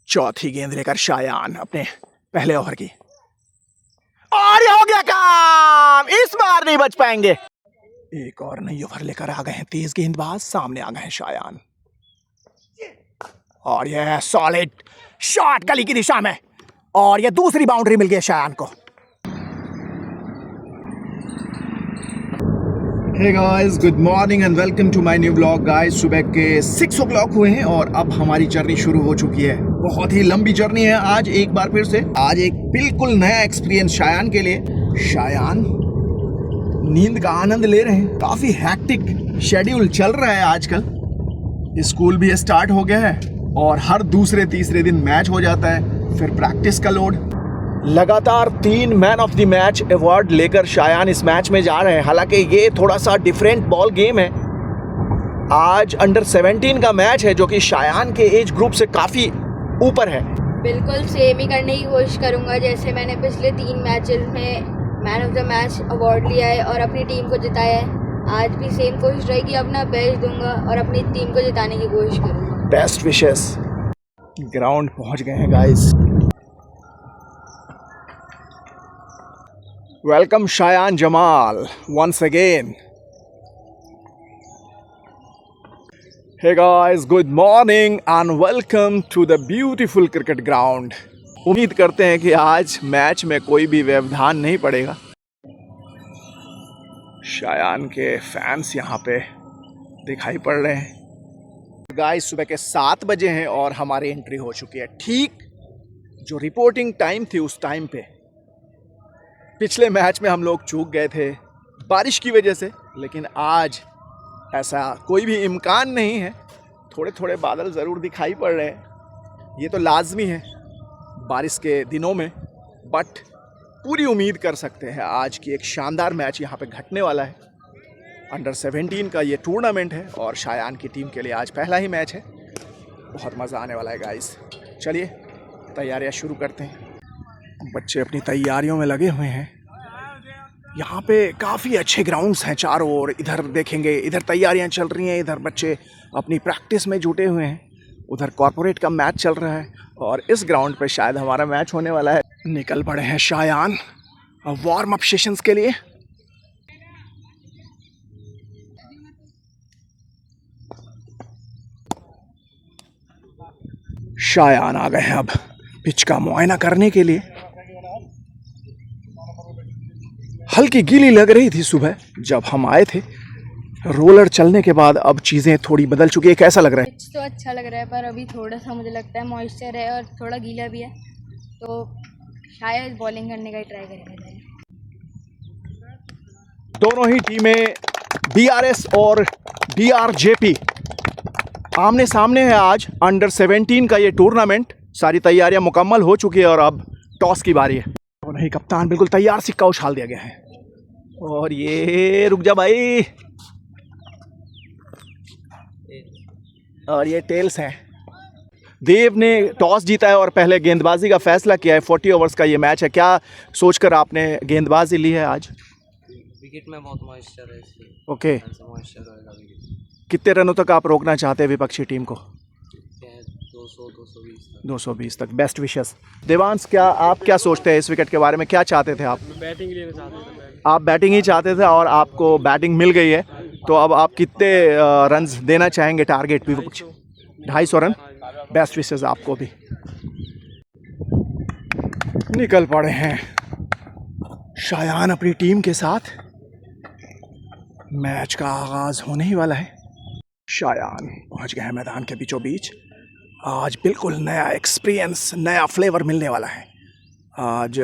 चौथी गेंद लेकर शायान अपने पहले ओवर की, और ये हो गया काम। इस बार नहीं बच पाएंगे। एक और नई ओवर लेकर आ गए हैं तेज गेंदबाज, सामने आ गए हैं शायान, और यह सॉलिड शॉट गली की दिशा में, और यह दूसरी बाउंड्री मिल गई शायान को। Hey guys, good morning and welcome to my new vlog guys। सुबह के 6 o'clock हुए हैं और अब हमारी जर्नी शुरू हो चुकी है। बहुत ही लंबी जर्नी है आज। एक बार फिर से आज एक बिल्कुल नया एक्सपीरियंस शायान के लिए। शायान नींद का आनंद ले रहे हैं। काफ़ी हैक्टिक शेड्यूल चल रहा है आजकल। स्कूल भी स्टार्ट हो गया है और हर दूसरे तीसरे दिन मैच हो जाता है, फिर प्रैक्टिस का लोड। लगातार 3 man of the match award लेकर शायान इस मैच में जा रहे हैं। हालांकि ये थोड़ा सा डिफरेंट बॉल गेम है। आज अंडर 17 का मैच है जो कि शायान के एज ग्रुप से काफ़ी ऊपर है। बिल्कुल सेम ही करने की कोशिश करूंगा जैसे मैंने पिछले 3 मैचेस में man of the match award लिया है और अपनी टीम को जिताया है। आज भी सेम कोशिश रहेगी, अपना बेस्ट दूंगा और अपनी टीम को जिताने की कोशिश करूंगा। Best wishes. ग्राउंड पहुंच गए हैं guys. Welcome Shayan Jamal once again। Hey guys, good morning and welcome to the beautiful cricket ground। उम्मीद करते हैं कि आज मैच में कोई भी व्यवधान नहीं पड़ेगा। शायान के फैंस यहाँ पे दिखाई पड़ रहे हैं। गाइस सुबह के 7 बजे हैं और हमारी एंट्री हो चुकी है ठीक जो रिपोर्टिंग टाइम थी उस टाइम पे। पिछले मैच में हम लोग चूक गए थे बारिश की वजह से, लेकिन आज ऐसा कोई भी इम्कान नहीं है। थोड़े थोड़े बादल ज़रूर दिखाई पड़ रहे हैं, ये तो लाजमी है बारिश के दिनों में, बट पूरी उम्मीद कर सकते हैं आज की एक शानदार मैच यहाँ पे घटने वाला है। अंडर 17 का ये टूर्नामेंट है और शायान की टीम के लिए आज पहला ही मैच है। बहुत मज़ा आने वाला है गाइस। चलिए तैयारियाँ शुरू करते हैं। बच्चे अपनी तैयारियों में लगे हुए हैं। यहाँ पे काफ़ी अच्छे ग्राउंड्स हैं चारों ओर। इधर देखेंगे, इधर तैयारियाँ चल रही हैं, इधर बच्चे अपनी प्रैक्टिस में जुटे हुए हैं। उधर कॉर्पोरेट का मैच चल रहा है और इस ग्राउंड पे शायद हमारा मैच होने वाला है। निकल पड़े हैं शायान वार्म अप सेशंस के लिए। शायान आ गए हैं अब पिच का मुआयना करने के लिए। हल्की गीली लग रही थी सुबह जब हम आए थे। रोलर चलने के बाद अब चीज़ें थोड़ी बदल चुकी है। कैसा लग रहा है? पिच तो अच्छा लग रहा है पर अभी थोड़ा सा मुझे लगता है मॉइस्चर है और थोड़ा गीला भी है, तो शायद बॉलिंग करने का ही ट्राई करेंगे। दोनों ही टीमें DRS और DRJP आमने सामने है आज। अंडर 17 का ये टूर्नामेंट, सारी तैयारियां मुकम्मल हो चुकी है और अब टॉस की बारी है। दोनों ही कप्तान बिल्कुल तैयार, सिक्का उछाल दिया गया है। और ये रुक जा भाई, और ये टेल्स हैं। देव ने टॉस जीता है और पहले गेंदबाजी का फैसला किया है। 40 ओवर्स का ये मैच है। क्या सोचकर आपने गेंदबाजी ली है आज? विकेट में बहुत मॉइस्चर है इसलिए। ओके, मॉइस्चर होएगा विकेट। कितने रनों तक आप रोकना चाहते हैं विपक्षी टीम को? 220 तक। Best wishes. देवांश, क्या आप क्या सोचते हैं इस विकेट के बारे में? क्या चाहते थे आप? बैटिंग लेना चाहते थे। आप बैटिंग ही चाहते थे और आपको बैटिंग मिल गई है, तो अब आप कितने रन्स देना चाहेंगे टारगेट भी? 250 रन। बेस्ट विशेस आपको भी। निकल पड़े हैं शायान अपनी टीम के साथ। मैच का आगाज होने ही वाला है। शायान पहुंच गए हैं मैदान के बीचों बीच। आज बिल्कुल नया एक्सपीरियंस, नया फ्लेवर मिलने वाला है। आज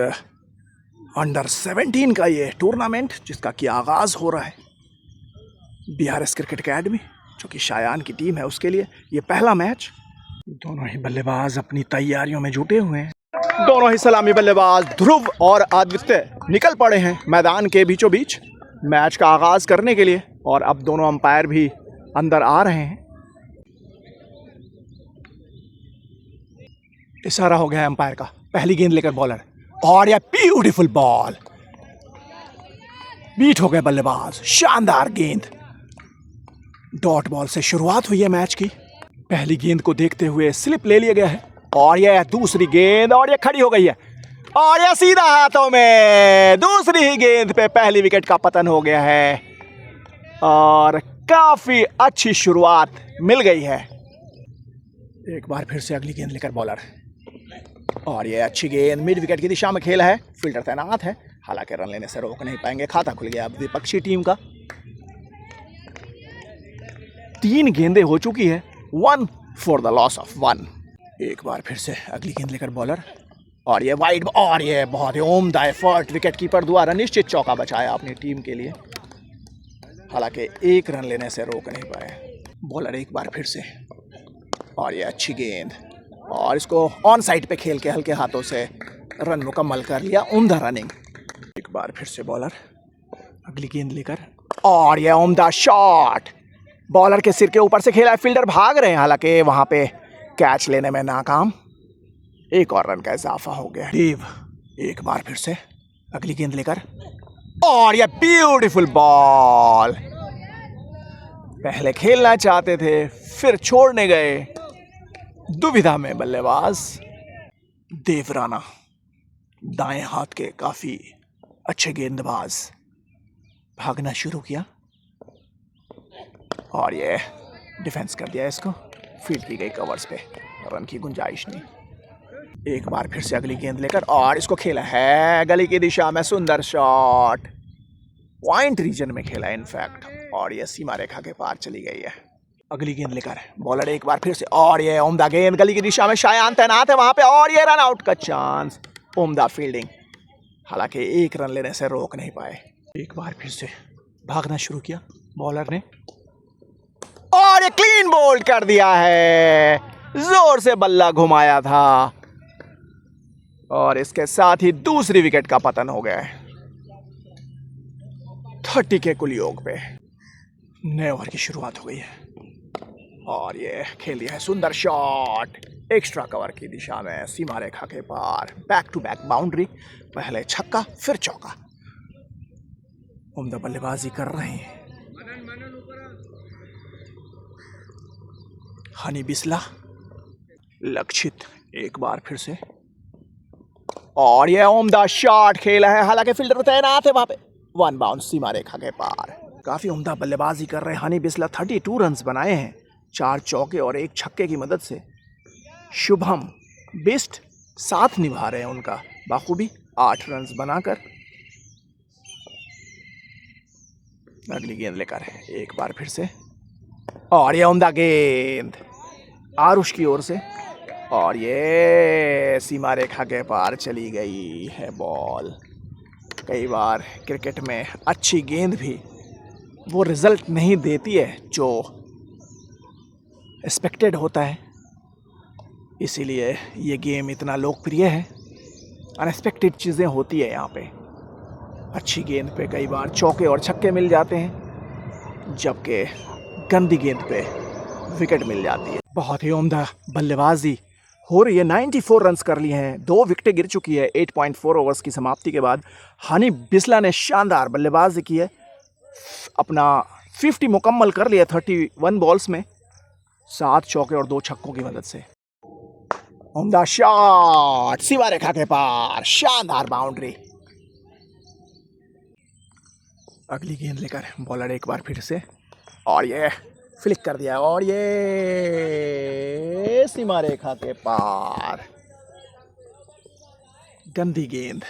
अंडर 17 का ये टूर्नामेंट जिसका कि आगाज़ हो रहा है BRS क्रिकेट अकेडमी, जो कि शायान की टीम है, उसके लिए ये पहला मैच। दोनों ही बल्लेबाज अपनी तैयारियों में जुटे हुए हैं। दोनों ही सलामी बल्लेबाज ध्रुव और आदित्य निकल पड़े हैं मैदान के बीचों बीच मैच का आगाज़ करने के लिए। और अब दोनों अंपायर भी अंदर आ रहे हैं। इशारा हो गया है अंपायर का। पहली गेंद लेकर बॉलर, और यह ब्यूटीफुल बॉल, बीट हो गए बल्लेबाज। शानदार गेंद। डॉट बॉल से शुरुआत हुई है मैच की। पहली गेंद को देखते हुए स्लिप ले लिया गया है और ये दूसरी गेंद और ये खड़ी हो गई है और ये सीधा हाथों में। दूसरी ही गेंद पे पहली विकेट का पतन हो गया है और काफी अच्छी शुरुआत मिल गई है। एक बार फिर से अगली गेंद लेकर बॉलर और ये अच्छी गेंद मिड विकेट की दिशा में खेला है। फील्डर तैनात है, हालांकि रन लेने से रोक नहीं पाएंगे। खाता खुल गया अब विपक्षी टीम का। 3 गेंदें हो चुकी है, 1 फॉर द लॉस ऑफ 1। एक बार फिर से अगली गेंद लेकर बॉलर और ये वाइड और ये बहुत ही उम्दा एफर्ट विकेट कीपर द्वारा निश्चित चौका बचाया अपनी टीम के लिए, हालांकि 1 रन लेने से रोक नहीं पाए। बॉलर एक बार फिर से और ये अच्छी गेंद और इसको ऑन साइड पे खेल के हल्के हाथों से रन मुकम्मल कर लिया। उम्दा रनिंग। एक बार फिर से बॉलर अगली गेंद लेकर और ये उम्दा शॉट बॉलर के सिर के ऊपर से खेला है। फील्डर भाग रहे हैं, हालांकि वहां पे कैच लेने में नाकाम। 1 और रन का इजाफा हो गया। देव एक बार फिर से अगली गेंद लेकर और ये ब्यूटीफुल बॉल। पहले खेलना चाहते थे फिर छोड़ने गए, दुविधा में बल्लेबाज देव राणा, दाएं हाथ के काफी अच्छे गेंदबाज। भागना शुरू किया और ये डिफेंस कर दिया इसको। फील्ड की गई कवर्स पे, रन की गुंजाइश नहीं। एक बार फिर से अगली गेंद लेकर और इसको खेला है गली की दिशा में। सुंदर शॉट, पॉइंट रीजन में खेला इनफैक्ट और ये सीमा रेखा के पार चली गई है। अगली गेंद लेकर बॉलर एक बार फिर से और ये उम्दा गेंद गली की दिशा में। शायान तैनात है वहां पे और ये रन आउट का चांस। उम्दा फील्डिंग, हालांकि 1 रन लेने से रोक नहीं पाए। एक बार फिर से भागना शुरू किया बॉलर ने और ये क्लीन बोल्ड कर दिया है। जोर से बल्ला घुमाया था और इसके साथ ही दूसरी विकेट का पतन हो गया है। 30 के कुल योग पे नए ओवर की शुरुआत हो गई है और ये खेल दिया है। सुंदर शॉट एक्स्ट्रा कवर की दिशा में, सीमा रेखा के पार। बैक टू बैक बाउंड्री, पहले छक्का फिर चौका। उम्दा बल्लेबाजी कर रहे हैं हनी बिस्ला। लक्षित एक बार फिर से और ये उम्दा शॉट खेला है, हालांकि फील्डर तैनात है वहां पे। 1 बाउंस सीमा रेखा के पार। काफी उम्दा बल्लेबाजी कर रहे हैं हनी बिस्ला। 32 रन बनाए हैं, 4 चौके और 1 छक्के की मदद से। शुभम बिस्ट साथ निभा रहे हैं उनका बाखूबी, 8 रन बनाकर। अगली गेंद लेकर एक बार फिर से और ये उम्दा गेंद आरुष की ओर से और ये सीमा रेखा के पार चली गई है बॉल। कई बार क्रिकेट में अच्छी गेंद भी वो रिजल्ट नहीं देती है जो एक्सपेक्टेड होता है, इसीलिए ये गेम इतना लोकप्रिय है। अनएक्सपेक्टेड चीज़ें होती है यहाँ पे। अच्छी गेंद पे कई बार चौके और छक्के मिल जाते हैं, जबकि गंदी गेंद पे विकेट मिल जाती है। बहुत ही उम्दा बल्लेबाजी हो रही है। 94 रन्स कर लिए हैं, 2 विकेटें गिर चुकी है 8.4 ओवर्स की समाप्ति के बाद। हनी बिस्ला ने शानदार बल्लेबाजी की है, अपना 50 मुकम्मल कर लिया 31 बॉल्स में, 7 चौके और 2 छक्कों की मदद से। उम्दा शॉट सीमा रेखा के पार, शानदार बाउंड्री। अगली गेंद लेकर बॉलर एक बार फिर से और ये फ्लिक कर दिया और ये सीमा रेखा के पार। गंदी गेंद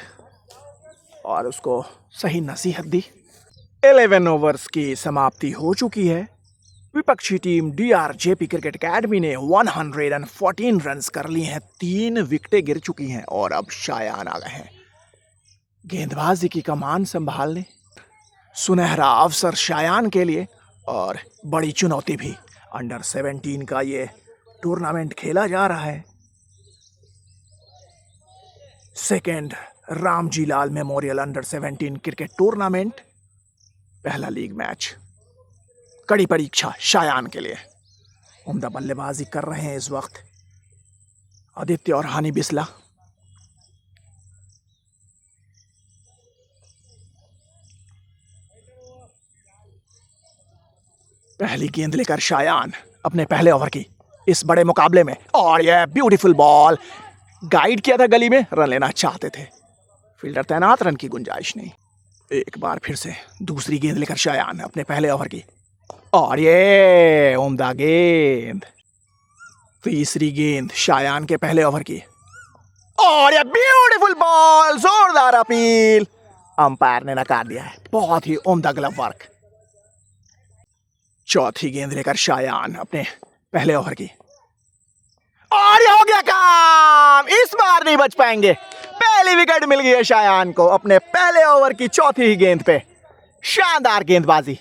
और उसको सही नसीहत दी। 11 ओवर्स की समाप्ति हो चुकी है। विपक्षी टीम DRJP क्रिकेट एकेडमी ने 114 रन्स कर लिए हैं, 3 विकेटें गिर चुकी हैं और अब शायान आ गए हैं गेंदबाजी की कमान संभालने। सुनहरा अवसर शायान के लिए और बड़ी चुनौती भी। अंडर 17 का ये टूर्नामेंट खेला जा रहा है। Second Ramji Lal memorial under 17 cricket tournament, पहला लीग मैच। कड़ी परीक्षा शायान के लिए। उम्दा बल्लेबाजी कर रहे हैं इस वक्त आदित्य और हनी बिस्ला। पहली गेंद लेकर शायान अपने पहले ओवर की इस बड़े मुकाबले में। और ये ब्यूटीफुल बॉल, गाइड किया था गली में, रन लेना चाहते थे, फील्डर तैनात, रन की गुंजाइश नहीं। एक बार फिर से दूसरी गेंद लेकर शायान अपने पहले ओवर की, और ये उम्दा गेंद। तीसरी गेंद शायान के पहले ओवर की, और ये ब्यूटीफुल बॉल, जोरदार अपील, अंपायर ने नकार दिया है। बहुत ही उम्दा ग्लव वर्क। चौथी गेंद लेकर शायान अपने पहले ओवर की, और ये हो गया काम, इस बार नहीं बच पाएंगे। पहली विकेट मिल गई है शायान को अपने पहले ओवर की चौथी ही गेंद पे। शानदार गेंदबाजी।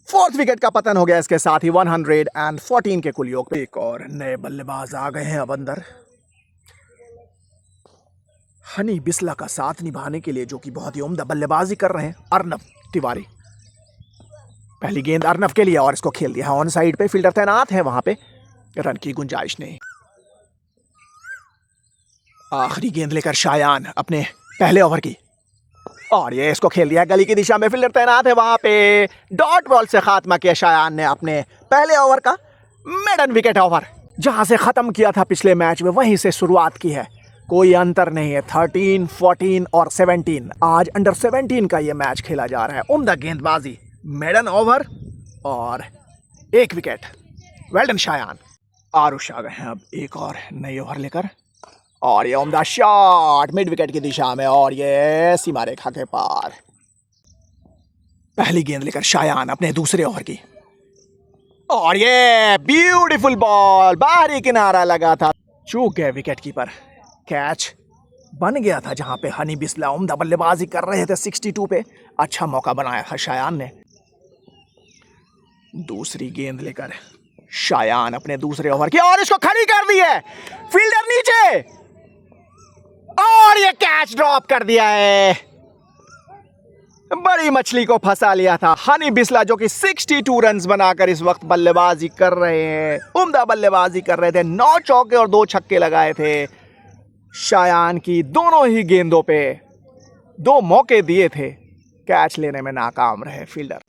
फोर्थ विकेट का पतन हो गया, इसके साथ ही 114 के कुल योग पे। एक और नए बल्लेबाज आ गए हैं अब अंदर, हनी बिस्ला का साथ निभाने के लिए, जो कि बहुत ही उम्दा बल्लेबाजी कर रहे हैं, अर्नब तिवारी। पहली गेंद अर्नब के लिए, और इसको खेल दिया है ऑन साइड पे, फील्डर तैनात है वहां पे, रन की गुंजाइश नहीं। आखिरी गेंद लेकर शायान अपने पहले ओवर की, और ये इसको खेल दिया गली की दिशा में, फील्डर तैनात है वहां पे। डॉट बॉल से खात्मा किया शायान ने अपने पहले ओवर का मेडन विकेट ओवर। जहां से खत्म किया था पिछले मैच में, वहीं से शुरुआत की है, कोई अंतर नहीं है। 13, 14 और 17, आज अंडर 17 का ये मैच खेला जा रहा है। उम्दा गेंदबाजी, मेडन ओवर और एक wicket. Well done Shayan. Aarush आ गए हैं अब एक और नई ओवर लेकर, और ये उम्दा शॉट मिड विकेट की दिशा में, और ये सीमा रेखा के पार। पहली गेंद लेकर शायान अपने दूसरे ओवर की, और ये ब्यूटीफुल बॉल, बाहरी किनारा लगा था, चूक गए विकेट कीपर। कैच बन गया था जहां पे हनी बिस्ला उम्दा बल्लेबाजी कर रहे थे 62 पे। अच्छा मौका बनाया था शायान ने। दूसरी गेंद लेकर शायान अपने दूसरे ओवर की, और इसको खड़ी कर दी है, फील्डर नीचे, और ये कैच ड्रॉप कर दिया है। बड़ी मछली को फंसा लिया था हनी बिस्ला, जो कि 62 रन्स बनाकर इस वक्त बल्लेबाजी कर रहे हैं, उम्दा बल्लेबाजी कर रहे थे। 9 चौके और 2 छक्के लगाए थे शायान की दोनों ही गेंदों पे, 2 मौके दिए थे, कैच लेने में नाकाम रहे फील्डर।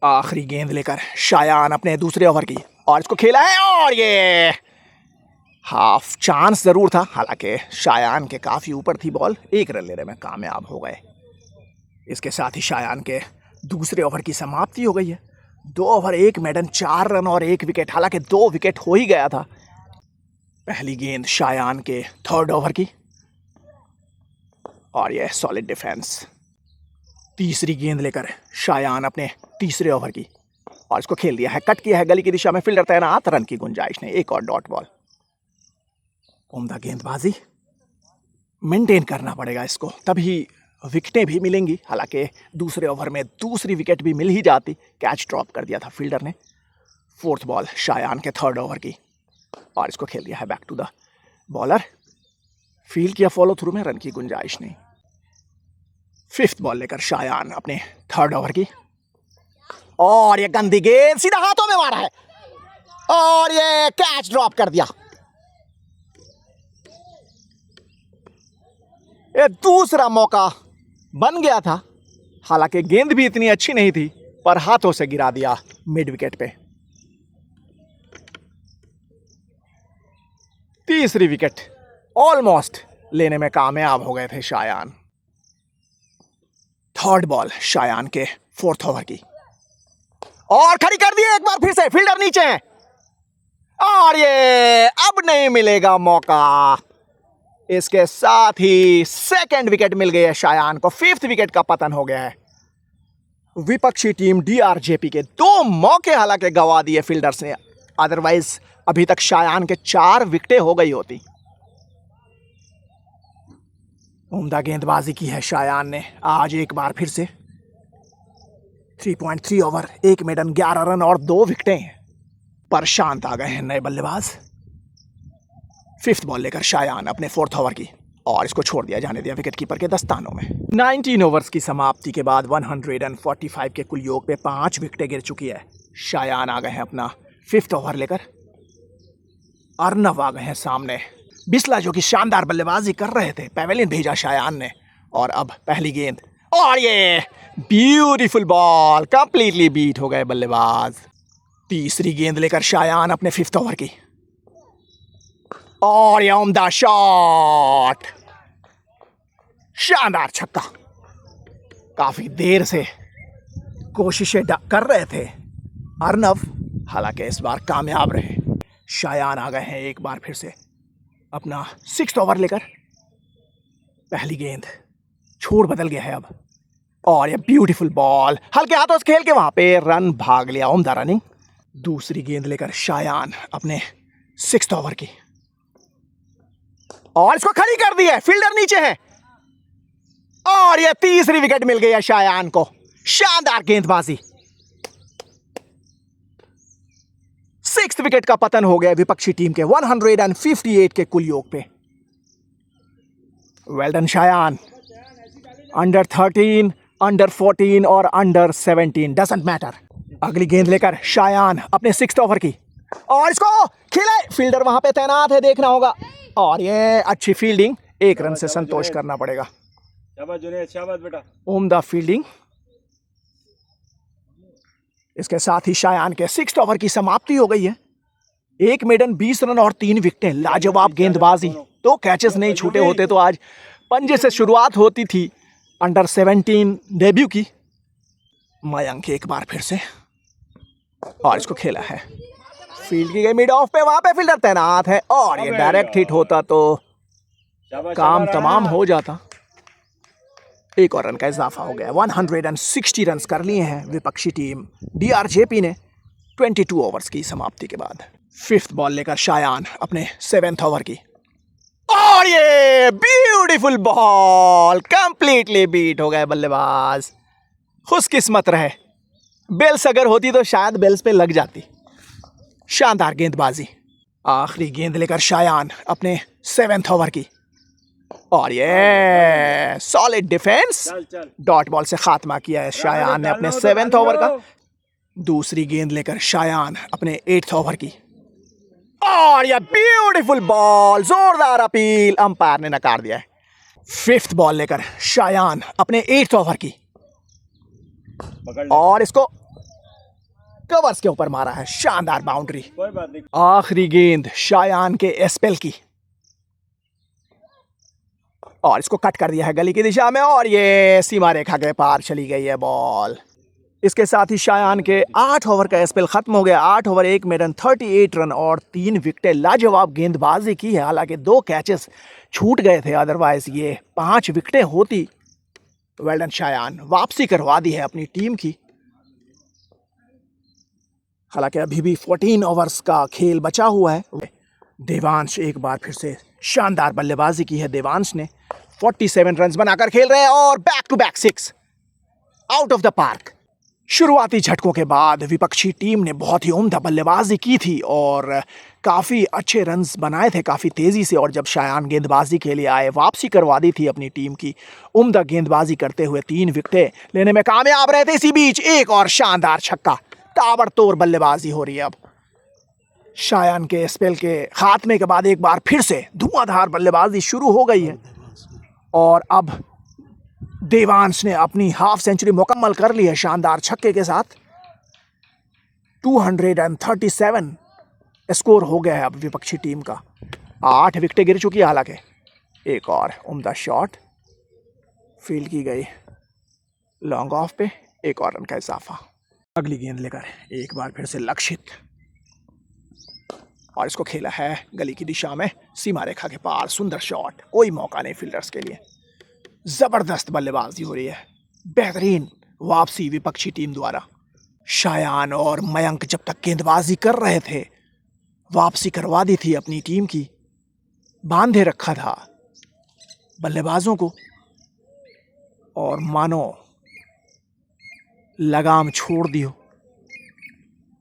आखिरी गेंद लेकर शायान अपने दूसरे ओवर की, और इसको खेला है, और ये हाफ चांस जरूर था, हालांकि शायान के काफी ऊपर थी बॉल, 1 रन लेने में कामयाब हो गए। इसके साथ ही शायान के दूसरे ओवर की समाप्ति हो गई है। 2 ओवर 1 मेडन, 4 रन और 1 विकेट, हालांकि 2 विकेट हो ही गया था। पहली गेंद शायान के थर्ड ओवर की, और यह सॉलिड डिफेंस। तीसरी गेंद लेकर शायान अपने तीसरे ओवर की, और इसको खेल दिया है, कट किया है गली की दिशा में, फील्डर तैनात, रन की गुंजाइश नहीं। एक और डॉट बॉल। उम्दा गेंदबाजी, मेंटेन करना पड़ेगा इसको, तभी विकेटें भी मिलेंगी। हालांकि दूसरे ओवर में दूसरी विकेट भी मिल ही जाती, कैच ड्रॉप कर दिया था फील्डर ने। फोर्थ बॉल शायान के थर्ड ओवर की, और इसको खेल दिया है back to the bowler, field किया फॉलो थ्रू में, रन की गुंजाइश नहीं। फिफ्थ बॉल लेकर शायान अपने थर्ड ओवर की, और ये गंदी गेंद सीधा हाथों में मारा है, और ये कैच ड्रॉप कर दिया। ये दूसरा मौका बन गया था, हालांकि गेंद भी इतनी अच्छी नहीं थी, पर हाथों से गिरा दिया मिड विकेट पे। तीसरी विकेट ऑलमोस्ट लेने में कामयाब हो गए थे शायान। थर्ड बॉल शायान के फोर्थ ओवर की, और खड़ी कर दी एक बार फिर से, फील्डर नीचे है, और ये अब नहीं मिलेगा मौका। इसके साथ ही सेकंड विकेट मिल गई है शायान को, फिफ्थ विकेट का पतन हो गया है। विपक्षी टीम डीआरजेपी के 2 मौके हालांकि गंवा दिए फील्डर्स ने, अदरवाइज अभी तक शायान के 4 विकेटें हो गई होती। उम्दा गेंदबाजी की है शायान ने आज एक बार फिर से। 3.3 ओवर, 1 मेडन, 11 रन और 2 विकेटें पर शांत आ गए हैं नए बल्लेबाज। फिफ्थ बॉल लेकर शायान अपने फोर्थ ओवर की, और इसको छोड़ दिया जाने दिया विकेट कीपर के दस्तानों में। 19 ओवर्स की समाप्ति के बाद 145 के कुल योग पे 5 विकेटें गिर चुकी है। शायान आ गए हैं अपना फिफ्थ ओवर लेकर। अर्नब आ गए हैं सामने। बिस्ला जो कि शानदार बल्लेबाजी कर रहे थे, पैवेलियन भेजा शायान ने, और अब पहली गेंद, और ये ब्यूटीफुल बॉल, कंप्लीटली बीट हो गए बल्लेबाज। तीसरी गेंद लेकर शायान अपने 5th ओवर की, और ये उम्दा शॉट, शानदार छक्का। काफी देर से कोशिशें कर रहे थे अर्नव, हालांकि इस बार कामयाब रहे। शायान आ गए हैं एक बार फिर से अपना 6th ओवर लेकर। पहली गेंद, छोर बदल गया है अब, और ये ब्यूटीफुल बॉल हल्के हाथों से खेल के वहां पे रन भाग लिया, उम्दा रनिंग। दूसरी गेंद लेकर शायान अपने 6th ओवर की, और इसको खड़ी कर दी है, फील्डर नीचे है, और ये तीसरी विकेट मिल गई है शायान को। शानदार गेंदबाजी। 6th विकेट का पतन हो गया विपक्षी टीम के 158 के कुल योग पे। Well done Shayan. Under 13, under 14 और अंडर 17 डजंट मैटर। अगली गेंद लेकर शायान अपने 6th ओवर की, और इसको खिलाए, फील्डर वहां पे तैनात है, देखना होगा, और ये अच्छी फील्डिंग, 1 रन से संतोष करना पड़ेगा। शाबाश बेटा। उम्दा फील्डिंग। इसके साथ ही शायान के 6th ओवर की समाप्ति हो गई है। 1 मेडन, 20 रन और 3 विकेटें। लाजवाब गेंदबाजी, 2 कैचेस नहीं छूटे होते तो आज पंजे से शुरुआत होती थी अंडर 17 डेब्यू की। मयंक एक बार फिर से, और इसको खेला है, फील्ड की गई मिड ऑफ पे, वहां पे फील्डर तैनात है, और ये डायरेक्ट हिट होता तो काम तमाम हो जाता। 1 और रन का इजाफा हो गया। 160 रन कर लिए हैं विपक्षी टीम डीआरजेपी ने 22 ओवर्स की समाप्ति के बाद। 5th बॉल लेकर शायान अपने 7th ओवर की, और ये ब्यूटीफुल बॉल, कंप्लीटली बीट हो गए बल्लेबाज। खुशकिस्मत रहे, बेल्स अगर होती तो शायद बेल्स पे लग जाती। शानदार गेंदबाजी। आखिरी गेंद लेकर शायान अपने 7th ओवर की, और ये सॉलिड डिफेंस, डॉट बॉल से खात्मा किया है शायान ने अपने 7th ओवर का। दूसरी गेंद लेकर शायान अपने 8th ओवर की, और ये ब्यूटीफुल बॉल, जोरदार अपील, अंपायर ने नकार दिया है। 5th बॉल लेकर शायान अपने 8th ओवर की, और इसको कवर्स के ऊपर मारा है, शानदार बाउंड्री। आखिरी गेंद शायान के एस्पेल की, और इसको कट कर दिया है गली की दिशा में, और ये सीमा रेखा के पार चली गई है बॉल। इसके साथ ही शायान के 8 ओवर का स्पेल खत्म हो गया। 8 ओवर 1 मेडन, 38 रन और 3 विकेटें। लाजवाब गेंदबाजी की है, हालांकि 2 कैचेस छूट गए थे, अदरवाइज ये 5 विकेटें होती। वेल डन शायान, वापसी करवा दी है अपनी टीम की। हालांकि अभी भी 14 ओवर्स का खेल बचा हुआ है। देवांश एक बार फिर से शानदार बल्लेबाजी की है देवांश ने। 47 रन बनाकर खेल रहे हैं, और back to back 6 out of the park. शुरुआती झटकों के बाद विपक्षी टीम ने बहुत ही उम्दा बल्लेबाजी की थी और काफ़ी अच्छे रन्स बनाए थे काफ़ी तेज़ी से, और जब शायान गेंदबाजी के लिए आए, वापसी करवा दी थी अपनी टीम की। उम्दा गेंदबाजी करते हुए 3 विकेटें लेने में कामयाब रहे थे। इसी बीच एक और शानदार छक्का, ताबड़तोड़ बल्लेबाजी हो रही है अब। शायान के स्पेल के खात्मे के बाद एक बार फिर से धुआंधार बल्लेबाजी शुरू हो गई है, और अब देवांश ने अपनी हाफ सेंचुरी मुकम्मल कर ली है शानदार छक्के के साथ। 237 स्कोर हो गया है अब विपक्षी टीम का। 8 विकेटें गिर चुकी है हालांकि। एक और उम्दा शॉट, फील्ड की गई लॉन्ग ऑफ पे, 1 और रन का इजाफा। अगली गेंद लेकर एक बार फिर से लक्षित, और इसको खेला है गली की दिशा में, सीमा रेखा के पार। सुंदर शॉट, कोई मौका नहीं फील्डर्स के लिए। जबरदस्त बल्लेबाजी हो रही है, बेहतरीन वापसी विपक्षी टीम द्वारा। शायान और मयंक जब तक गेंदबाजी कर रहे थे, वापसी करवा दी थी अपनी टीम की, बांधे रखा था बल्लेबाजों को, और मानो लगाम छोड़ दी हो।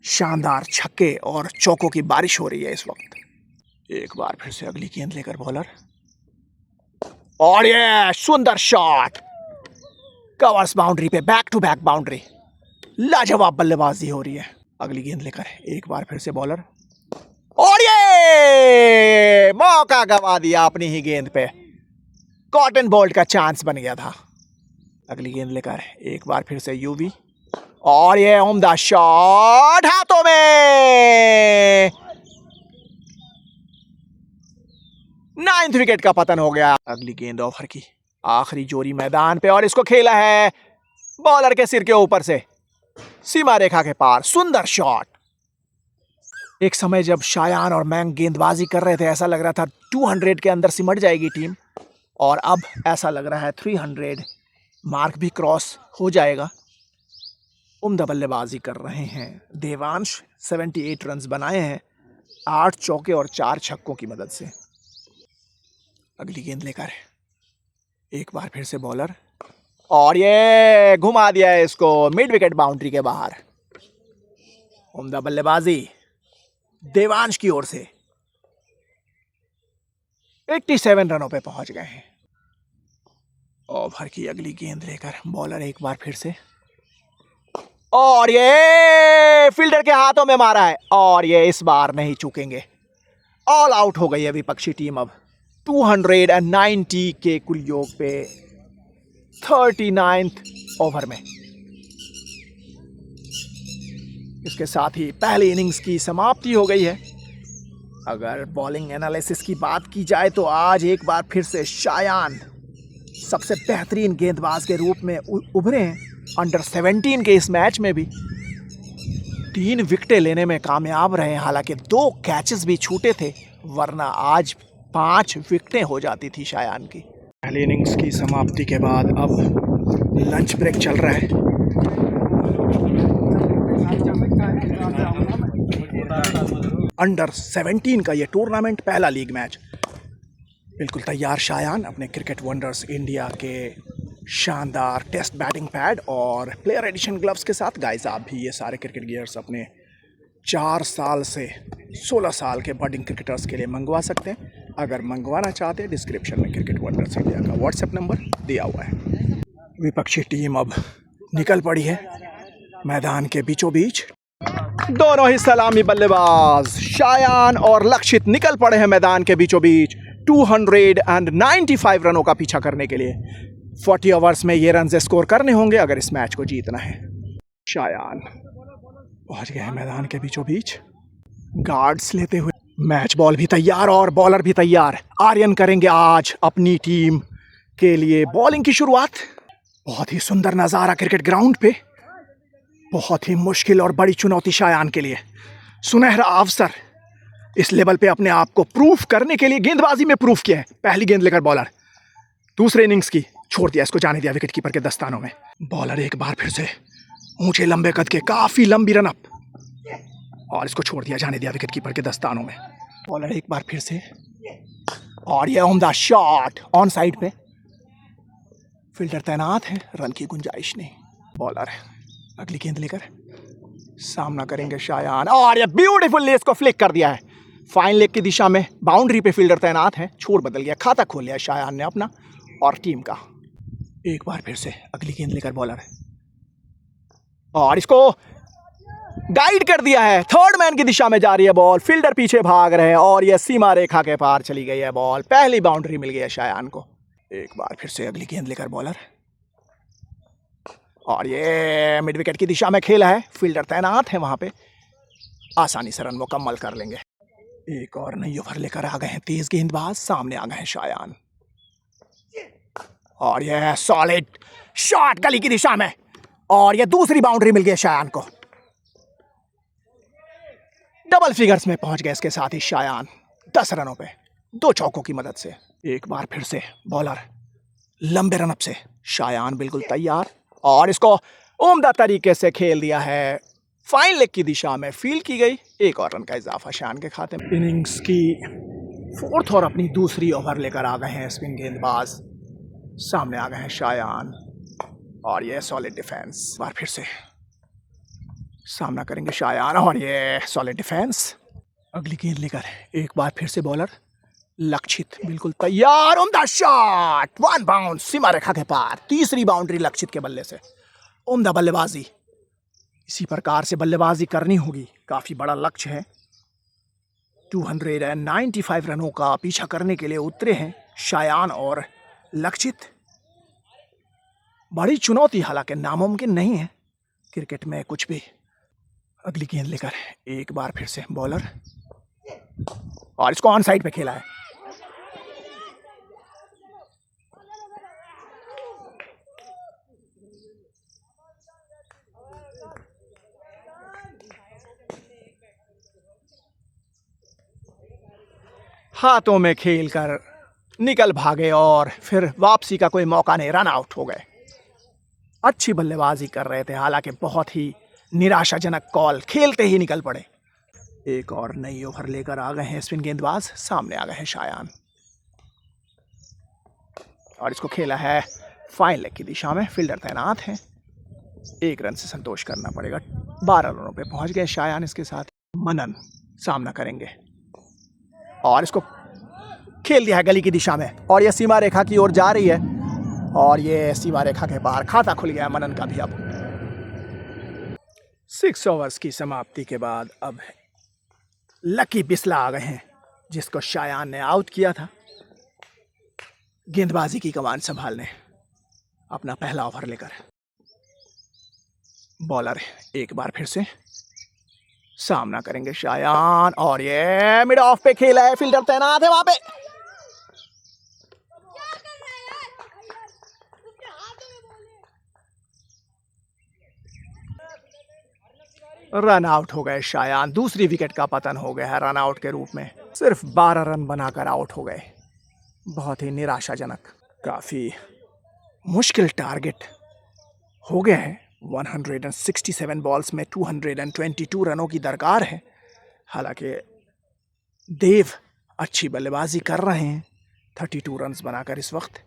शानदार छक्के और चौकों की बारिश हो रही है इस वक्त। एक बार फिर से अगली गेंद लेकर बॉलर, और ये सुंदर शॉट, कवर्स बाउंड्री पे, बैक टू बैक बाउंड्री। लाजवाब बल्लेबाजी हो रही है। अगली गेंद लेकर एक बार फिर से बॉलर, और ये मौका गंवा दिया अपनी ही गेंद पे। कॉटन बोल्ट का चांस बन गया था। अगली गेंद लेकर एक बार फिर से यूवी, और ये उम्दा शॉट हाथों में, 9th विकेट का पतन हो गया। अगली गेंद ओवर की, आखिरी जोड़ी मैदान पे और इसको खेला है बॉलर के सिर के ऊपर से सीमा रेखा के पार। सुंदर शॉट। एक समय जब शायान और मैंग गेंदबाजी कर रहे थे ऐसा लग रहा था 200 के अंदर सिमट जाएगी टीम, और अब ऐसा लग रहा है 300 मार्क भी क्रॉस हो जाएगा। उम्दा बल्लेबाजी कर रहे हैं देवांश, 78 रन्स बनाए हैं 8 चौके और 4 छक्कों की मदद से। अगली गेंद लेकर एक बार फिर से बॉलर, और ये घुमा दिया है इसको मिड विकेट बाउंड्री के बाहर। उम्दा बल्लेबाजी देवांश की ओर से। 87 रनों पे पहुंच गए हैं। ओवर की अगली गेंद लेकर बॉलर एक बार फिर से, और ये फील्डर के हाथों में मारा है, और ये इस बार नहीं चूकेंगे। ऑल आउट हो गई है विपक्षी टीम अब 290 के कुल योग पे 39th ओवर में। इसके साथ ही पहली इनिंग्स की समाप्ति हो गई है। अगर बॉलिंग एनालिसिस की बात की जाए तो आज एक बार फिर से शायान सबसे बेहतरीन गेंदबाज के रूप में उभरे हैं। अंडर 17 के इस मैच में भी 3 विकेटें लेने में कामयाब रहे, हालांकि 2 कैचेस भी छूटे थे, वरना आज 5 विकेटें हो जाती थी शायान की। पहली इनिंग्स की समाप्ति के बाद अब लंच ब्रेक चल रहा है। अंडर 17 का ये टूर्नामेंट पहला लीग मैच। बिल्कुल तैयार शायान अपने क्रिकेट वंडर्स इंडिया के शानदार टेस्ट बैटिंग पैड और प्लेयर एडिशन ग्लव्स के साथ। गाइस आप भी ये सारे क्रिकेट गियर्स अपने 4 साल से 16 साल के बडिंग क्रिकेटर्स के लिए मंगवा सकते हैं। अगर मंगवाना चाहते हैं डिस्क्रिप्शन में क्रिकेट वंडर्स इंडिया का व्हाट्सएप नंबर दिया हुआ है। विपक्षी टीम अब निकल पड़ी है मैदान के बीचों बीच। दोनों ही सलामी बल्लेबाज शायान और लक्षित निकल पड़े हैं मैदान के बीचों बीच 295 रनों का पीछा करने के लिए। 40 ओवर्स में ये रन स्कोर करने होंगे अगर इस मैच को जीतना है। शायान पहुंच गए हैं मैदान के बीचों बीच, गार्ड्स लेते हुए। मैच बॉल भी तैयार और बॉलर भी तैयार। आर्यन करेंगे आज अपनी टीम के लिए बॉलिंग की शुरुआत। बहुत ही सुंदर नज़ारा क्रिकेट ग्राउंड पे, बहुत ही मुश्किल और बड़ी चुनौती शायान के लिए। सुनहरा अवसर इस लेवल पे अपने आप को प्रूफ करने के लिए। गेंदबाजी में प्रूफ किया है। पहली गेंद लेकर बॉलर दूसरे इनिंग्स की छोड़ दिया, इसको जाने दिया विकेट कीपर के दस्तानों में। बॉलर एक बार फिर से ऊंचे लंबे कद के काफी लंबी रन अप, और इसको छोड़ दिया, जाने दिया विकेट कीपर के दस्तानों में। बॉलर एक बार फिर से, और यह उम्दा शॉट ऑन साइड पे। फील्डर तैनात है, रन की गुंजाइश नहीं। बॉलर अगली गेंद लेकर सामना करेंगे शायान, और यह ब्यूटीफुल इसको फ्लिक कर दिया है फाइन लेग की दिशा में। बाउंड्री पे फील्डर तैनात है, छोड़ बदल गया, खाता खोल लिया शायान ने अपना और टीम का। एक बार फिर से अगली गेंद लेकर बॉलर, और इसको गाइड कर दिया है। थर्ड मैन की दिशा में जा रही है बॉल, फील्डर पीछे भाग रहे हैं, और यह सीमा रेखा के पार चली गई है बॉल। पहली बाउंड्री मिल गई है शायान को। एक बार फिर से अगली गेंद लेकर बॉलर, और ये मिड विकेट की दिशा में खेला है, फील्डर तैनात है वहां पे, आसानी से रन मुकम्मल कर लेंगे। एक और नई ओवर लेकर आ गए हैं तेज गेंदबाज, सामने आ गए हैं शायान, और यह सॉलिड शॉट गली की दिशा में, और यह दूसरी बाउंड्री मिल गई शायान को। डबल फिगर्स में पहुंच गए इसके साथ ही शायान 10 रनों पे 2 चौकों की मदद से। एक बार फिर से बॉलर लंबे रन अप से, शायान बिल्कुल तैयार, और इसको उम्दा तरीके से खेल दिया है, फाइन लेग की दिशा में फील्ड की गई। एक और रन का इजाफा शायान के खाते में। इनिंग्स की 4th और अपनी दूसरी ओवर लेकर आ गए हैं स्पिन गेंदबाज, सामने आ गए हैं शायान, और ये सॉलिड डिफेंस। बार फिर से सामना करेंगे शायान, और ये सॉलिड डिफेंस। अगली गेंद लेकर एक बार फिर से बॉलर लक्षित बिल्कुल तैयार, उम्दा शॉट, 1 बाउंस सीमा रेखा के पार। तीसरी बाउंड्री लक्षित के बल्ले से। उम्दा बल्लेबाजी, इसी प्रकार से बल्लेबाजी करनी होगी। काफी बड़ा लक्ष्य है, 295 रनों का पीछा करने के लिए उतरे हैं शायान और लक्षित। बड़ी चुनौती, हालांकि नामुमकिन नहीं है, क्रिकेट में कुछ भी। अगली गेंद लेकर एक बार फिर से बॉलर, और इसको ऑन साइड पे खेला है। हाथों में खेलकर निकल भागे और फिर वापसी का कोई मौका नहीं, रन आउट हो गए। अच्छी बल्लेबाजी कर रहे थे, हालांकि बहुत ही निराशाजनक कॉल, खेलते ही निकल पड़े। एक और नई ओवर लेकर आ गए हैं स्पिन गेंदबाज, सामने आ गए हैं शायान, और इसको खेला है फाइन लेग की दिशा में। फील्डर तैनात हैं, 1 रन से संतोष करना पड़ेगा। 12 रनों पे पहुंच गए शायान। इसके साथ मनन सामना करेंगे, और इसको खेल दिया है गली की दिशा में, और यह सीमा रेखा की ओर जा रही है, और ये सीमा रेखा के बाहर खाता खुल गया मनन का भी। अब 6 ओवर्स की समाप्ति के बाद अब लकी बिस्ला आ गए हैं, जिसको शायान ने आउट किया था। गेंदबाजी की कमान संभालने अपना पहला ओवर लेकर बॉलर एक बार फिर से सामना करेंगे शायान, और ये मिड ऑफ पे खेला है, फील्डर तैनात है वहां पे। रन आउट हो गए शायान, दूसरी विकेट का पतन हो गया है रन आउट के रूप में। सिर्फ 12 रन बनाकर आउट हो गए, बहुत ही निराशाजनक। काफी मुश्किल टारगेट हो गया है। 167 बॉल्स में 222 रनों की दरकार है। हालांकि देव अच्छी बल्लेबाजी कर रहे हैं, 32 रन्स बनाकर इस वक्त।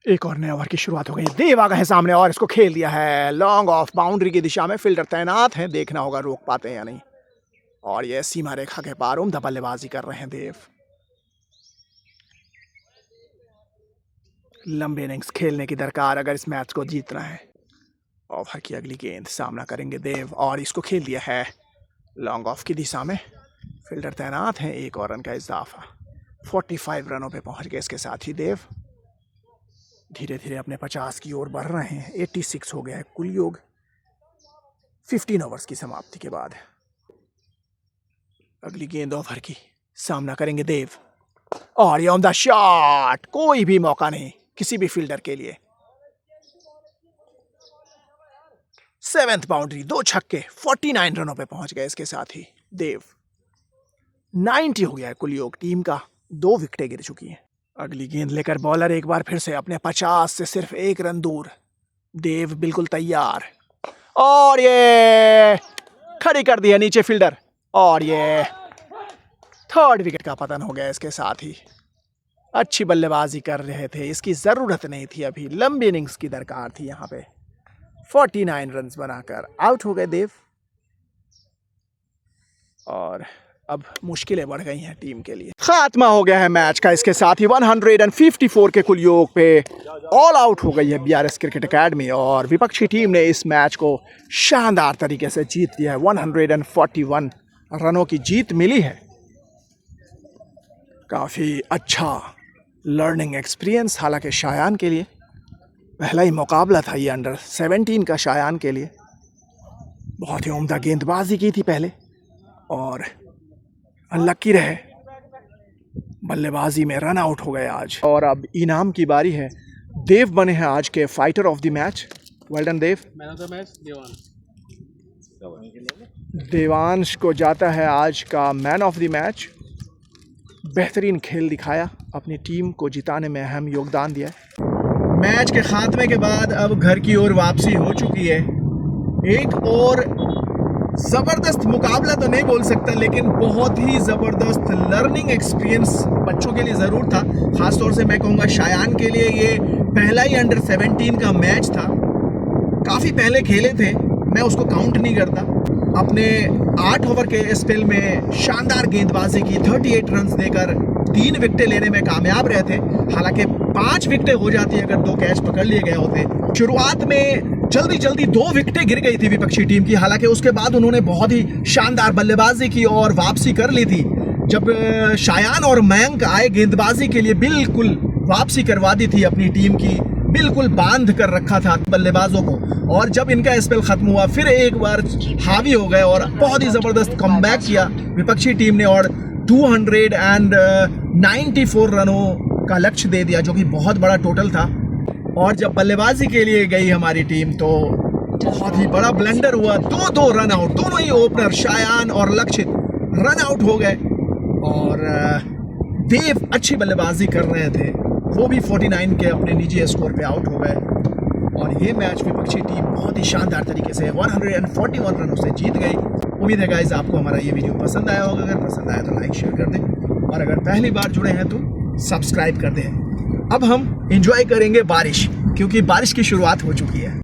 एक और नए ओवर की शुरुआत हो गई, देव आ गए हैं सामने, और इसको खेल दिया है लॉन्ग ऑफ बाउंड्री की दिशा में। फील्डर तैनात हैं, देखना होगा रोक पाते हैं या नहीं। और ये सीमा रेखा के पार उम्दा बल्लेबाजी कर रहे हैं देव। लंबे इनिंग्स खेलने की दरकार अगर इस मैच को जीतना है। ओवर की अगली गेंद, सामना करेंगे देव, और इसको खेल दिया है लॉन्ग ऑफ की दिशा में। फील्डर तैनात हैं, 1 और रन का इजाफा। 45 रनों पे पहुंच गए इसके साथ ही देव। धीरे धीरे अपने 50 की ओर बढ़ रहे हैं। 86 हो गया है कुल योग 15 ओवर्स की समाप्ति के बाद। अगली गेंद ओवर की, सामना करेंगे देव, और ये उम्दा शॉट, कोई भी मौका नहीं किसी भी फील्डर के लिए। 7th बाउंड्री, 2 छक्के, 49 रनों पे पहुंच गए इसके साथ ही देव। 90 हो गया है कुल योग टीम का, 2 विकेटें गिर चुकी हैं। अगली गेंद लेकर बॉलर एक बार फिर से अपने 50 से सिर्फ 1 रन दूर। देव बिल्कुल तैयार, और ये खड़ी कर दी है नीचे फील्डर, और ये 3rd विकेट का पतन हो गया इसके साथ ही। अच्छी बल्लेबाजी कर रहे थे, इसकी ज़रूरत नहीं थी, अभी लंबी इनिंग्स की दरकार थी यहाँ पे। 49 रन्स बनाकर आउट हो गए देव, और अब मुश्किलें बढ़ गई हैं टीम के लिए। खात्मा हो गया है मैच का इसके साथ ही। 154 के कुल योग पे ऑल आउट हो गई है BRS क्रिकेट एकेडमी, और विपक्षी टीम ने इस मैच को शानदार तरीके से जीत लिया है। 141 रनों की जीत मिली है। काफ़ी अच्छा लर्निंग एक्सपीरियंस हालांकि शायान के लिए। पहला ही मुकाबला था ये अंडर 17 का शायान के लिए। बहुत ही उम्दा गेंदबाजी की थी पहले, और अनलक्की रहे, बल्लेबाजी में रन आउट हो गए आज। और अब इनाम की बारी है। देव बने हैं आज के fighter of the match. Well done Dev. Man of the match Devansh को जाता है आज का मैन ऑफ द मैच। बेहतरीन खेल दिखाया, अपनी टीम को जिताने में अहम योगदान दिया। मैच के खात्मे के बाद अब घर की ओर वापसी हो चुकी है। एक और ज़बरदस्त मुकाबला तो नहीं बोल सकता, लेकिन बहुत ही ज़बरदस्त लर्निंग एक्सपीरियंस बच्चों के लिए ज़रूर था। ख़ासतौर से मैं कहूँगा शायान के लिए ये पहला ही अंडर 17 का मैच था। काफ़ी पहले खेले थे, मैं उसको काउंट नहीं करता। अपने 8 ओवर के स्पेल में शानदार गेंदबाजी की, 38 रन्स देकर 3 विकेटें लेने में कामयाब रहे थे। हालांकि 5 विकेटें हो जाती अगर 2 कैच पकड़ लिए गए होते। शुरुआत में जल्दी 2 विकेटें गिर गई थी विपक्षी टीम की, हालांकि उसके बाद उन्होंने बहुत ही शानदार बल्लेबाजी की और वापसी कर ली थी। जब शायान और मयंक आए गेंदबाजी के लिए, बिल्कुल वापसी करवा दी थी अपनी टीम की। बिल्कुल बांध कर रखा था बल्लेबाजों को, और जब इनका स्पेल खत्म हुआ फिर एक बार हावी हो गए और बहुत ही ज़बरदस्त कमबैक किया विपक्षी टीम ने और 294 रनों का लक्ष्य दे दिया, जो कि बहुत बड़ा टोटल था। और जब बल्लेबाजी के लिए गई हमारी टीम तो बहुत ही बड़ा ब्लंडर हुआ, 2 रन आउट, दोनों ही ओपनर शायान और लक्षित रन आउट हो गए। और देव अच्छी बल्लेबाजी कर रहे थे, वो भी 49 के अपने निजी स्कोर पे आउट हो गए। और ये मैच विपक्षी टीम बहुत ही शानदार तरीके से 141 रनों से जीत गई। उम्मीद है गाइस आपको हमारा ये वीडियो पसंद आया होगा। अगर पसंद आया तो लाइक शेयर कर दें, और अगर पहली बार जुड़े हैं तो सब्सक्राइब कर दें। अब हम एंजॉय करेंगे बारिश, क्योंकि बारिश की शुरुआत हो चुकी है।